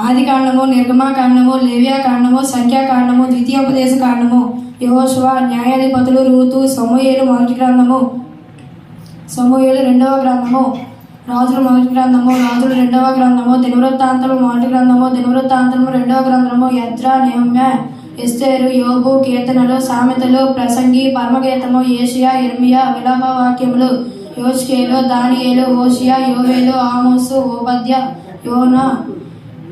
ఆది కాండము, నిర్గమాకాండము, లేవ్యాకాండము, సంఖ్యాకాండము, ద్వితీయోపదేశ కాండము, యెహోషువ, న్యాయాధిపతులు, రూతు, సమూయేలు మొదటి గ్రంథము, సమూయేలు రెండవ గ్రంథము, రాజుల మొదటి గ్రంథము, రాజుల రెండవ గ్రంథము, దినవృత్తాంతము మొదటి గ్రంథము, దినవృత్తాంతము రెండవ గ్రంథము, యెజ్రా, నెహెమ్య, ఎస్తేరు, యోబు, కీర్తనలు, సామెతలు, ప్రసంగి, పరమగీతము, యేషయా, ఇర్మియా, విలాప వాక్యములు, యోష్కేలు, దానియేలు, హోషియా, యోవేలు, ఆమోసు, ఓబద్య, యోనా,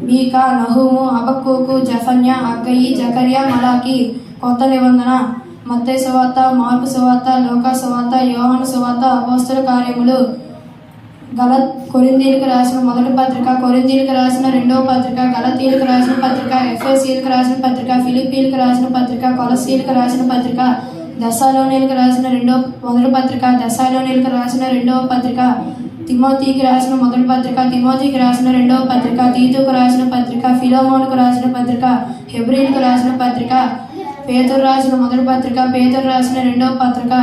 మీకా, నహూము, హబక్కూకు, జెఫన్యా, హగ్గయి, జకర్యా, మలాకి. కొత్త నిబంధన మత్తయి సువార్త, మార్కు సువార్త, లూకా సువార్త, యోహాను సువార్త, అపోస్తల కార్యములు, కొరింథీయులకు రాసిన మొదటి పత్రిక, కొరింథీయులకు రాసిన రెండవ పత్రిక, గలతీయులకు రాసిన పత్రిక, ఎఫెసీయులకు రాసిన పత్రిక, ఫిలిప్పీయులకు రాసిన పత్రిక, కొలస్సీయులకు రాసిన పత్రిక, దెస్సలోనియులకు రాసిన మొదటి పత్రిక, దెస్సలోనియులకు రాసిన రెండవ పత్రిక, తిమోతికి రాసిన మొదటి పత్రిక, తిమోతికి రాసిన రెండవ పత్రిక, తీతుకు రాసిన పత్రిక, ఫిలోమోనుకు రాసిన పత్రిక, హెబ్రీలకు రాసిన పత్రిక, పేతురు రాసిన మొదటి పత్రిక, పేతురు రాసిన రెండవ పత్రిక,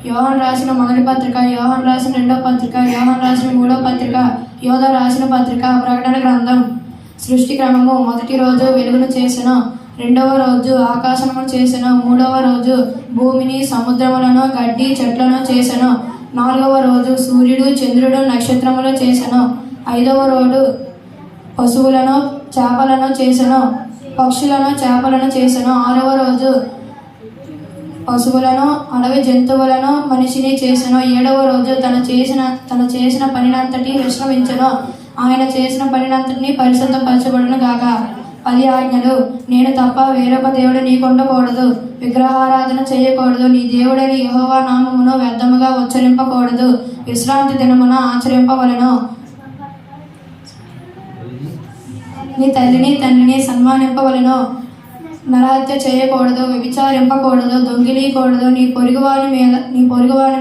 యోహాను రాసిన మొదటి పత్రిక, యోహాను రాసిన రెండవ పత్రిక, యోహాను రాసిన మూడవ పత్రిక, యోధ రాసిన పత్రిక, ప్రకటన గ్రంథం. సృష్టి క్రమము: మొదటి రోజు వెలుగును చేసెను, రెండవ రోజు ఆకాశమును చేసెను, మూడవ రోజు భూమిని, సముద్రములను, గడ్డి చెట్లను చేసెను, నాలుగవ రోజు సూర్యుడు, చంద్రుడు, నక్షత్రములు చేసెను, ఐదవ రోజు పశువులను, చేపలను చేసెను, పక్షులను, చేపలను చేసెను, ఆరవ రోజు పశువులను, అడవి జంతువులను, మనిషిని చేసెను, ఏడవ రోజు తన చేసిన పనినంతటి విశ్రమించెను. ఆయన చేసిన పనినంతటిని పరిశుద్ధపరచబడును గాక. 10 ఆజ్ఞలు. నేను తప్ప వేరొక దేవుడు నీకుండకూడదు. విగ్రహారాధన చేయకూడదు. నీ దేవుడైన యెహోవా నామమును వ్యర్థముగా ఉచ్చరింపకూడదు. విశ్రాంతి దినమున ఆచరింపవలెను. నీ తల్లిని తండ్రిని సన్మానింపవలెను. నరహత్య చేయకూడదు. వ్యభిచారింపకూడదు. దొంగిలీకూడదు. నీ పొరుగువాని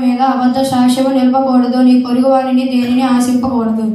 మీద అబద్ధ సాక్ష్యము నిలపకూడదు. నీ పొరుగువానిని దేనిని ఆశింపకూడదు.